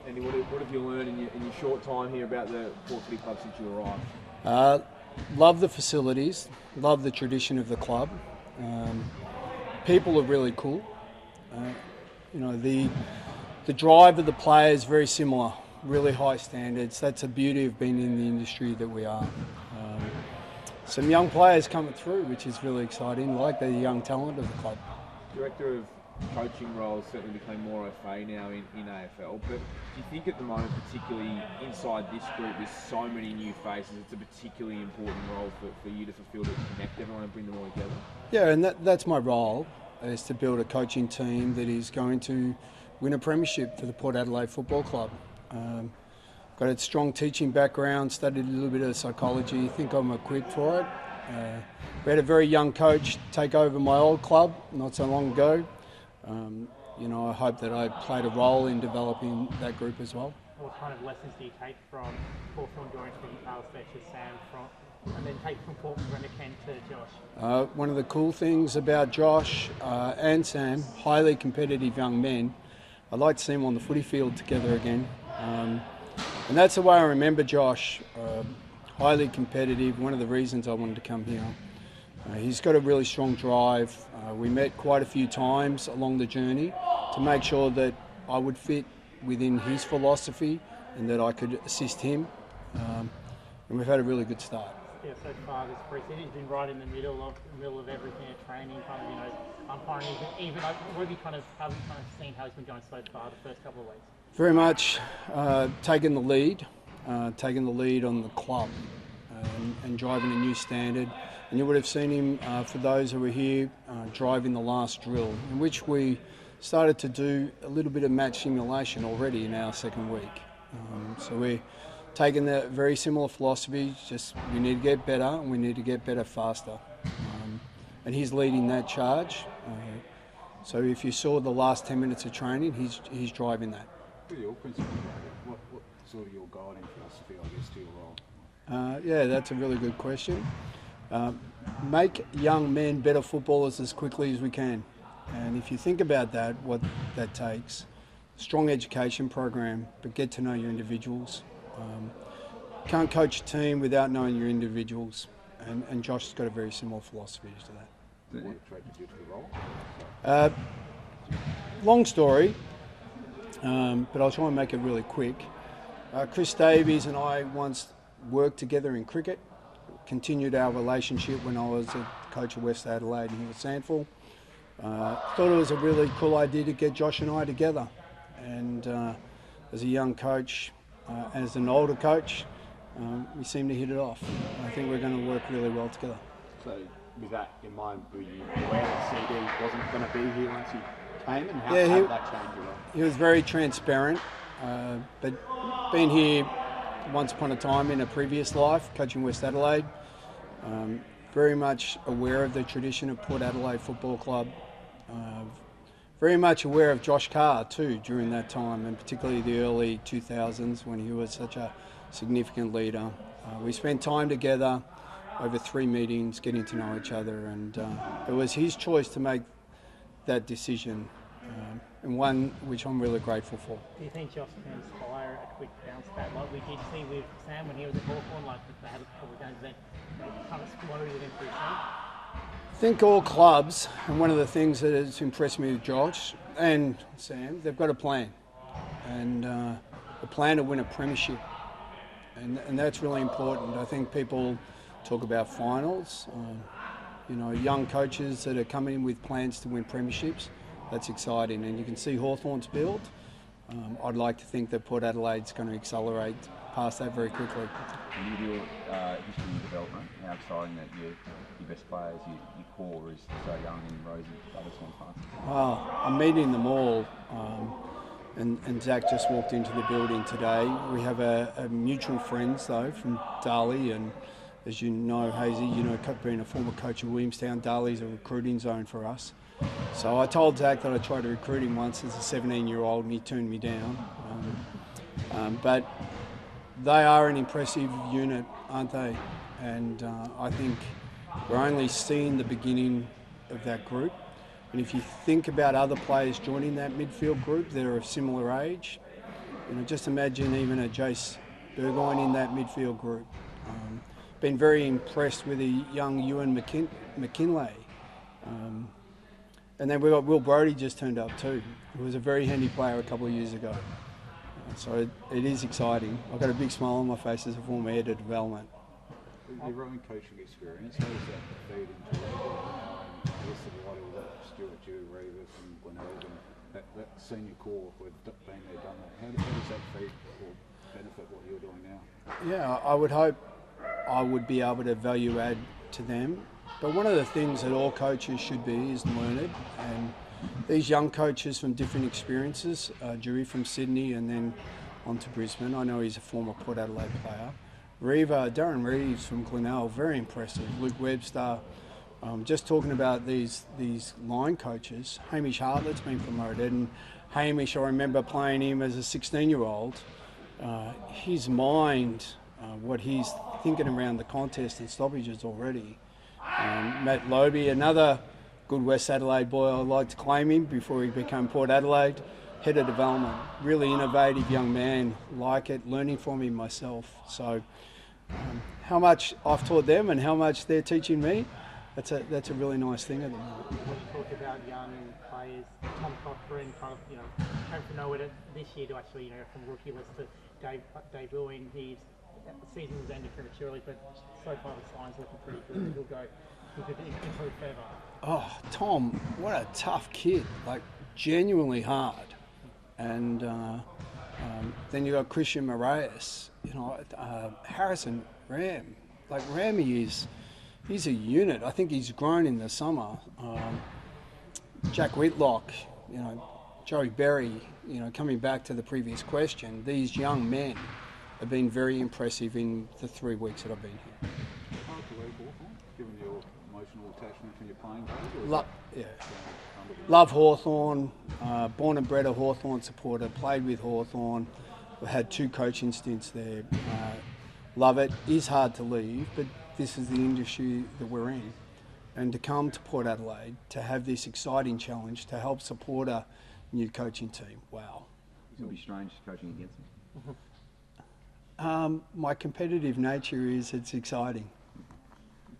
Andy, what have you learned in your short time here about the Port Footy Club since you arrived? Love the facilities, love the tradition of the club. People are really cool. The drive of the players very similar, really high standards. That's the beauty of being in the industry that we are. Some young players coming through, which is really exciting, like the young talent of the club. Director of coaching roles certainly became more au fait now in AFL, but do you think at the moment, particularly inside this group with so many new faces, it's a particularly important role for you to fulfil, to connect everyone and bring them all together? Yeah, and that's my role, is to build a coaching team that is going to win a premiership for the Port Adelaide Football Club. Got a strong teaching background, studied a little bit of psychology, think I'm equipped for it. We had a very young coach take over my old club not so long ago. I hope that I played a role in developing that group as well. What kind of lessons do you take from Hawthorn Dorrance, from Carl Fletcher, Sam, and then take from Port Brenda Kent to Josh? One of the cool things about Josh and Sam, highly competitive young men. I'd like to see them on the footy field together again. And that's the way I remember Josh. Highly competitive, one of the reasons I wanted to come here. He's got a really strong drive. We met quite a few times along the journey to make sure that I would fit within his philosophy and that I could assist him. And we've had a really good start. Yeah, so far this preseason, he's been right in the middle of everything at training, umpiring. Even how have you seen how he's been going so far the first couple of weeks? Very much taking the lead on the club and driving a new standard. And you would have seen him, for those who were here, driving the last drill, in which we started to do a little bit of match simulation already in our second week. So we're taking that very similar philosophy, just we need to get better and we need to get better faster. And he's leading that charge. So if you saw the last 10 minutes of training, he's driving that. What are your principles? What sort of your guiding philosophy, I guess, to your role? Yeah, that's a really good question. Make young men better footballers as quickly as we can. And if you think about that, what that takes, strong education program, but get to know your individuals. Can't coach a team without knowing your individuals. And Josh has got a very similar philosophy to that. What attracted you to the role? Long story, but I'll try and make it really quick. Chris Davies and I once worked together in cricket, continued our relationship when I was a coach of West Adelaide and he was Sandford. Thought it was a really cool idea to get Josh and I together. And as a young coach, as an older coach, we seem to hit it off. I think we're going to work really well together. So with that in mind, were you aware that CD wasn't going to be here once he came, and how did that change your role? He was very transparent, but being here once upon a time in a previous life, coaching West Adelaide, very much aware of the tradition of Port Adelaide Football Club, very much aware of Josh Carr too during that time, and particularly the early 2000s when he was such a significant leader. We spent time together over 3 meetings, getting to know each other, and it was his choice to make that decision, and one which I'm really grateful for. Do you think Josh can inspire a quick bounce back like we did see with Sam when he was at Hawthorn, like they had a couple of games then, kind of exploded with him through Sam? I think all clubs, and one of the things that has impressed me with Josh and Sam, they've got a plan, and a plan to win a premiership, and that's really important. I think people talk about finals, young coaches that are coming in with plans to win premierships. That's exciting, and you can see Hawthorn's build. I'd like to think that Port Adelaide's going to accelerate past that very quickly. When you do history and development, how exciting that your best players, your core is so young in Rosie, other Swans. Well, I'm meeting them all, and Zach just walked into the building today. We have a mutual friends though from Darley, and as you know, Hazy, being a former coach of Williamstown, Darley's a recruiting zone for us. So I told Zach that I tried to recruit him once as a 17-year-old and he turned me down. But they are an impressive unit, aren't they? And I think we're only seeing the beginning of that group. And if you think about other players joining that midfield group that are of similar age, just imagine even a Jace Burgoyne in that midfield group. Been very impressed with the young Ewan McKinlay. And then we got Will Brodie just turned up too, who was a very handy player a couple of years ago. So it is exciting. I've got a big smile on my face as a former head of development. Your own coaching experience, how does that feed into the wider with Stuart Dew, Revis and Glenelg, and that senior core with being there, done that? How does that feed or benefit what you're doing now? Yeah, I would hope I would be able to value add to them. But one of the things that all coaches should be is learned. And these young coaches from different experiences, Dewey from Sydney and then on to Brisbane. I know he's a former Port Adelaide player. Darren Reeves from Glenelg, very impressive. Luke Webster. Just talking about these line coaches. Hamish Hartlett's been promoted, and Hamish, I remember playing him as a 16-year-old. His mind, what he's thinking around the contest and stoppages already. Matt Lobie, another good West Adelaide boy. I'd like to claim him before he became Port Adelaide. Head of development, really innovative young man, like it, learning from him myself. So how much I've taught them and how much they're teaching me, that's a really nice thing at the moment. When you talk about young players, Tom Cochrane kind of, came from nowhere this year to actually, from rookie list to debuting. The season was ended prematurely, but so far the signs looking pretty good. He could improve further. Oh, Tom, what a tough kid, like genuinely hard. And then you got Christian Moraes, Harrison Ram. Like Rammy he's a unit. I think he's grown in the summer. Jack Whitlock, Joey Berry, coming back to the previous question, these young men have been very impressive in the 3 weeks that I've been here. Hard to leave Hawthorn, given your emotional attachment from your playing days? Love Hawthorn, born and bred a Hawthorn supporter, played with Hawthorn, had 2 coaching stints there. Love it. Is hard to leave, but this is the industry that we're in. And to come to Port Adelaide, to have this exciting challenge, to help support a new coaching team, wow. It'll be strange coaching against them. My competitive nature it's exciting.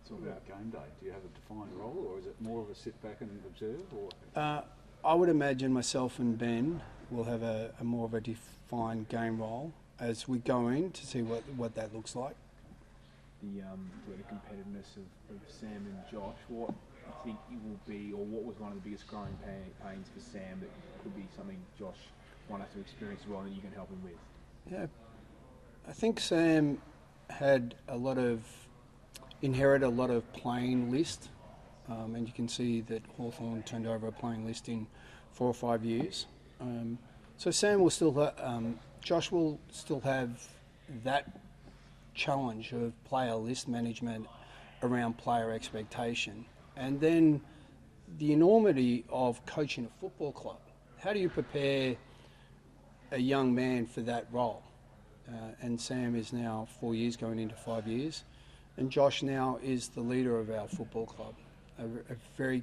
It's all about game day. Do you have a defined role, or is it more of a sit back and observe? Or I would imagine myself and Ben will have a more of a defined game role as we go in to see what that looks like. The competitiveness of Sam and Josh, what do you think it will be, or what was one of the biggest growing pains for Sam that could be something Josh might have to experience as well and that you can help him with? Yeah, I think Sam inherited a lot of playing list, and you can see that Hawthorn turned over a playing list in 4 or 5 years. So Sam will still, Josh will still have that challenge of player list management around player expectation. And then the enormity of coaching a football club. How do you prepare a young man for that role? And Sam is now 4 years going into 5 years. And Josh now is the leader of our football club, a very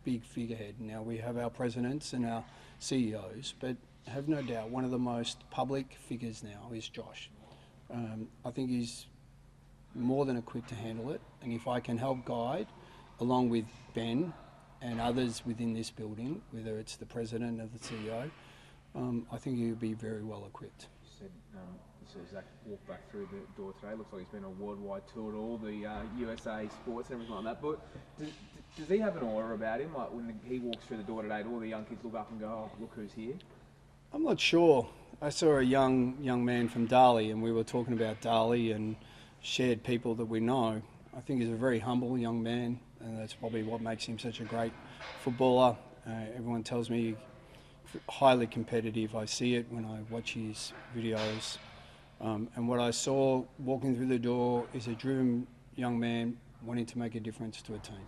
big figurehead. Now we have our presidents and our CEOs, but have no doubt one of the most public figures now is Josh. I think he's more than equipped to handle it, and if I can help guide, along with Ben and others within this building, whether it's the president or the CEO, I think he'll be very well equipped. So Zach walked back through the door today. Looks like he's been on a worldwide tour to all the USA sports and everything like that. But does he have an aura about him? Like when he walks through the door today, do all the young kids look up and go, "Oh, look who's here"? I'm not sure. I saw a young man from Darley, and we were talking about Darley and shared people that we know. I think he's a very humble young man, and that's probably what makes him such a great footballer. Everyone tells me highly competitive. I see it when I watch his videos. And what I saw walking through the door is a driven young man wanting to make a difference to a team.